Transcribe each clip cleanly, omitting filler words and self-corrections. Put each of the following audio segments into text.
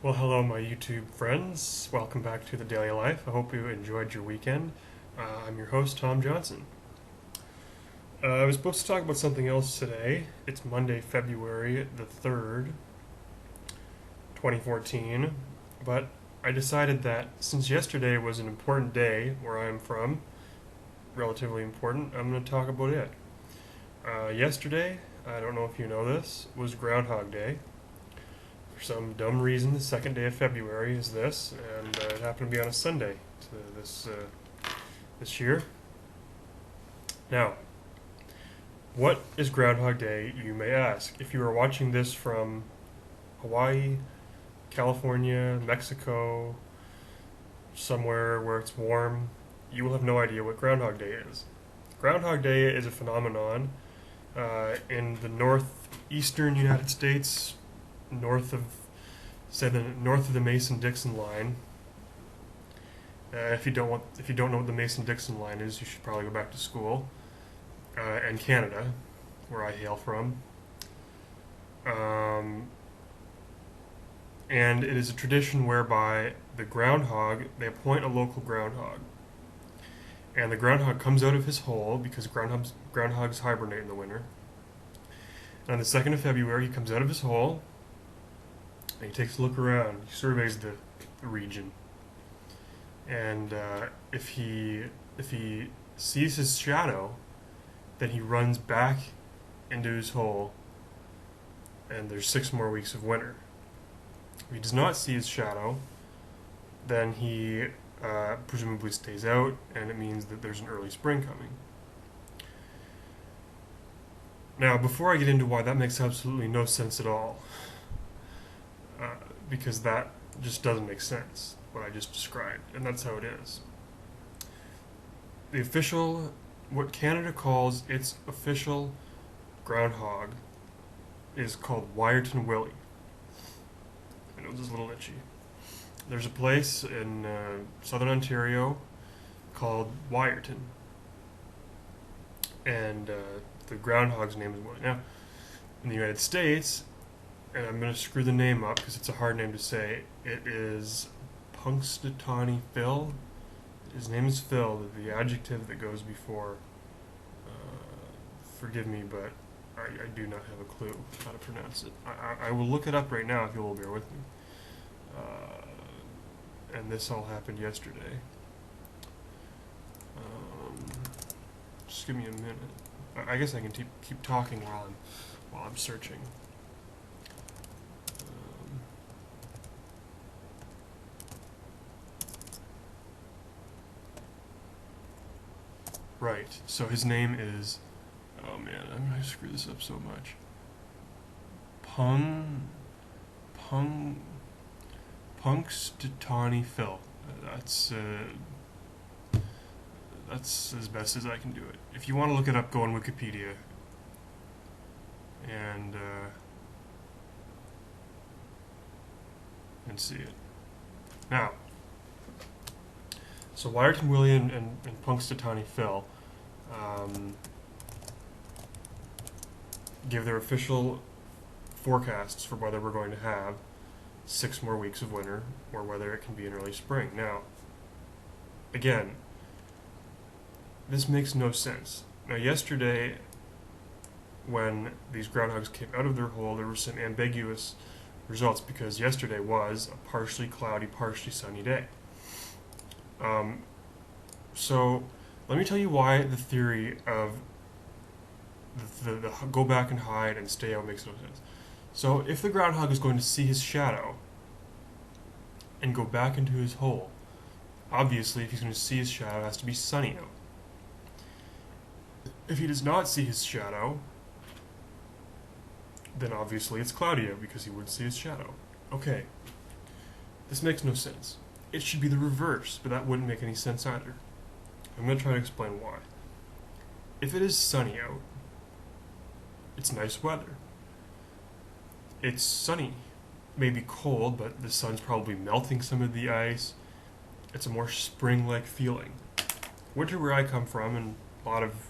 Well, hello, my YouTube friends. Welcome back to the Daily Life. I hope you enjoyed your weekend. I'm your host, Tom Johnson. I was supposed to talk about something else today. It's Monday, February the 3rd, 2014, but I decided that since yesterday was an important day where I'm from, relatively important, I'm going to talk about it. Yesterday, I don't know if you know this, was Groundhog Day. For some dumb reason, the second day of February is this, and it happened to be on a Sunday this year. Now, what is Groundhog Day, you may ask? If you are watching this from Hawaii, California, Mexico, somewhere where it's warm, you will have no idea what Groundhog Day is. Groundhog Day is a phenomenon in the northeastern United States, north of the Mason-Dixon line. If you don't know what the Mason-Dixon line is, you should probably go back to school. And Canada, where I hail from. And it is a tradition whereby the groundhog, they appoint a local groundhog. And the groundhog comes out of his hole because groundhogs hibernate in the winter. And on the 2nd of February, he comes out of his hole and he takes a look around. He surveys the region. And if he sees his shadow, then he runs back into his hole, and there's 6 more weeks of winter. If he does not see his shadow, then he presumably stays out, and it means that there's an early spring coming. Now, before I get into why that makes absolutely no sense at all, because that just doesn't make sense, what I just described, and that's how it is. What Canada calls its official groundhog is called Wyerton Willie. I know this is a little itchy. There's a place in southern Ontario called Wyerton, and the groundhog's name is Willie. Now, in the United States, and I'm going to screw the name up because it's a hard name to say, it is Punxsutawney Phil. His name is Phil, the adjective that goes before. Forgive me, but I do not have a clue how to pronounce it. I will look it up right now if you will bear with me. And this all happened yesterday. Just give me a minute. I guess I can keep talking while I'm searching. Right, so his name is, oh man, I'm going to screw this up so much. Punxsutawney Phil. That's as best as I can do it. If you want to look it up, go on Wikipedia and see it. Now, so Wyerton Willie and Punxsutawney Phil give their official forecasts for whether we're going to have 6 more weeks of winter or whether it can be an early spring. Now, again, this makes no sense. Now, yesterday, when these groundhogs came out of their hole, there were some ambiguous results because yesterday was a partially cloudy, partially sunny day. So let me tell you why the theory of the go back and hide and stay out makes no sense. So if the groundhog is going to see his shadow and go back into his hole, obviously if he's going to see his shadow, it has to be sunny out. If he does not see his shadow, then obviously it's cloudy out because he would see his shadow. Okay, this makes no sense. It should be the reverse, but that wouldn't make any sense either. I'm going to try to explain why. If it is sunny out, it's nice weather. It's sunny. Maybe cold, but the sun's probably melting some of the ice. It's a more spring-like feeling. Winter where I come from, and a lot of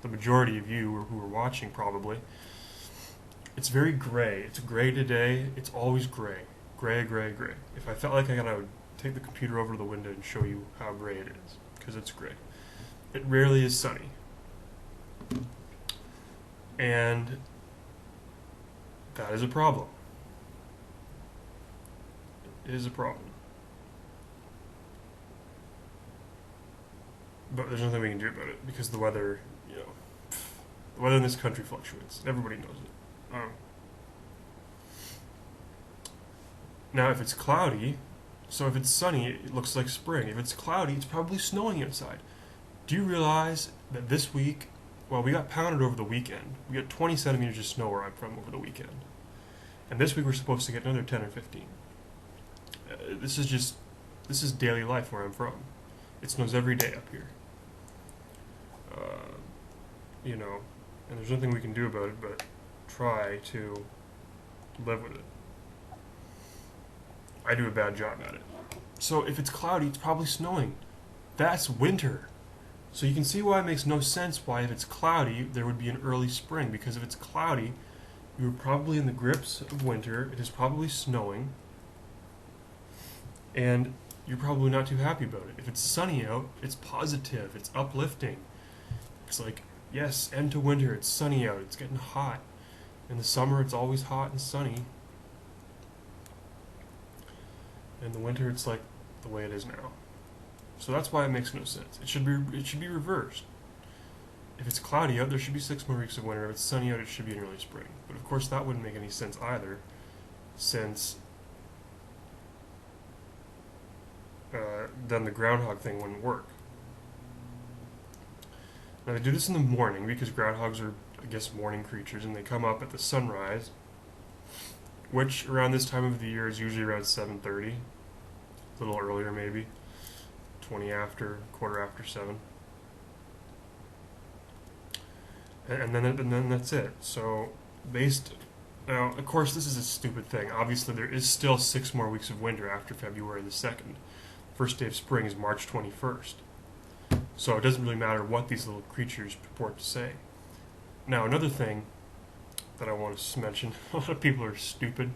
the majority of you who are watching probably, it's very gray. It's gray today. It's always gray. gray, gray, gray. If I felt like I would take the computer over to the window and show you how gray it is, because it's gray. It rarely is sunny. And that is a problem. It is a problem. But there's nothing we can do about it because the weather, the weather in this country fluctuates. Everybody knows it. Now, if it's cloudy, so if it's sunny, it looks like spring. If it's cloudy, it's probably snowing outside. Do you realize that this week, well, we got pounded over the weekend. We got 20 centimeters of snow where I'm from over the weekend. And this week we're supposed to get another 10 or 15. This is daily life where I'm from. It snows every day up here. And there's nothing we can do about it but try to live with it. I do a bad job at it. So if it's cloudy, it's probably snowing. That's winter. So you can see why it makes no sense why if it's cloudy, there would be an early spring. Because if it's cloudy, you're probably in the grips of winter. It is probably snowing. And you're probably not too happy about it. If it's sunny out, it's positive. It's uplifting. It's like, yes, end to winter. It's sunny out. It's getting hot. In the summer, it's always hot and sunny. In the winter, it's like the way it is now. So that's why it makes no sense. It should be reversed. If it's cloudy out, there should be 6 more weeks of winter. If it's sunny out, it should be an early spring. But of course, that wouldn't make any sense either, since then the groundhog thing wouldn't work. Now they do this in the morning because groundhogs are, I guess, morning creatures, and they come up at the sunrise, which around this time of the year is usually around 7:30, a little earlier maybe, 20 after, quarter after 7. And then that's it. So now, of course, this is a stupid thing. Obviously, there is still 6 more weeks of winter after February the 2nd. First day of spring is March 21st. So it doesn't really matter what these little creatures purport to say. Now, another thing that I want to mention, a lot of people are stupid.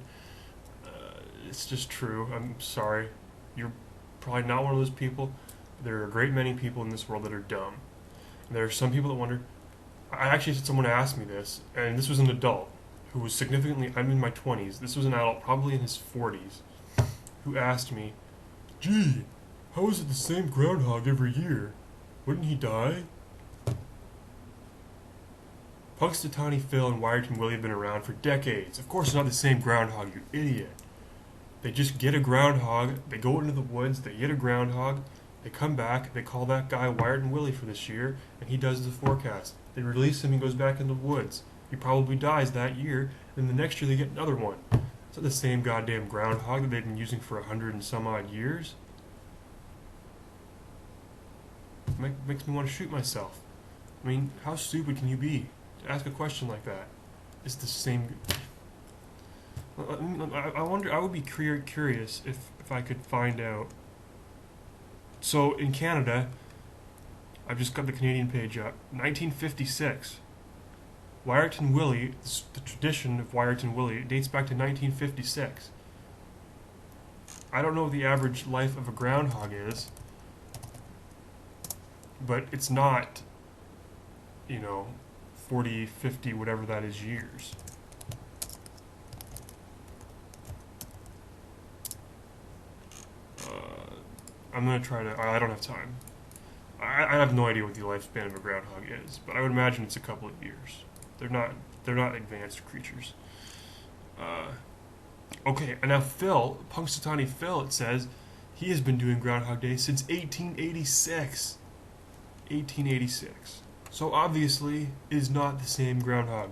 It's just true. I'm sorry. You're probably not one of those people. There are a great many people in this world that are dumb. And there are some people that wonder. I actually had someone ask me this, and this was an adult who was significantly, I'm in my 20s, this was an adult probably in his 40s, who asked me, "Gee, how is it the same groundhog every year? Wouldn't he die?" Punxsutawney Phil and Wyerton Willie have been around for decades. Of course it's not the same groundhog, you idiot. They just get a groundhog, they go into the woods, they get a groundhog, they come back, they call that guy Wyerton Willie for this year, and he does the forecast. They release him, he goes back into the woods. He probably dies that year, and the next year they get another one. It's not the same goddamn groundhog that they've been using for 100 and some odd years. Makes me want to shoot myself. I mean, how stupid can you be to ask a question like that? It's the same. I wonder. I would be curious if I could find out. So in Canada, I've just got the Canadian page up. 1956. Wyerton Willie. The tradition of Wyerton Willie dates back to 1956. I don't know what the average life of a groundhog is, but it's not, 40, 50, whatever that is, years. I'm going to try to, I don't have time. I have no idea what the lifespan of a groundhog is, but I would imagine it's a couple of years. They're not advanced creatures. Okay, and now Punxsutawney Phil, it says, he has been doing Groundhog Day since 1886. 1886. So obviously, it is not the same groundhog.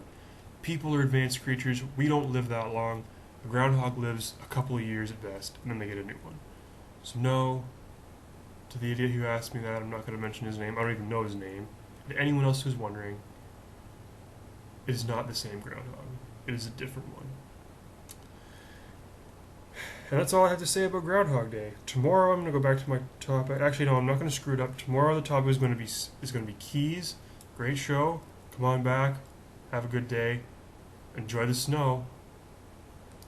People are advanced creatures. We don't live that long. A groundhog lives a couple of years at best, and then they get a new one. So no, to the idiot who asked me that, I'm not going to mention his name. I don't even know his name. To anyone else who's wondering, it is not the same groundhog. It is a different one. And that's all I have to say about Groundhog Day. Tomorrow I'm going to go back to my topic. Actually, no, I'm not going to screw it up. Tomorrow the topic is going to be keys. Great show. Come on back. Have a good day. Enjoy the snow.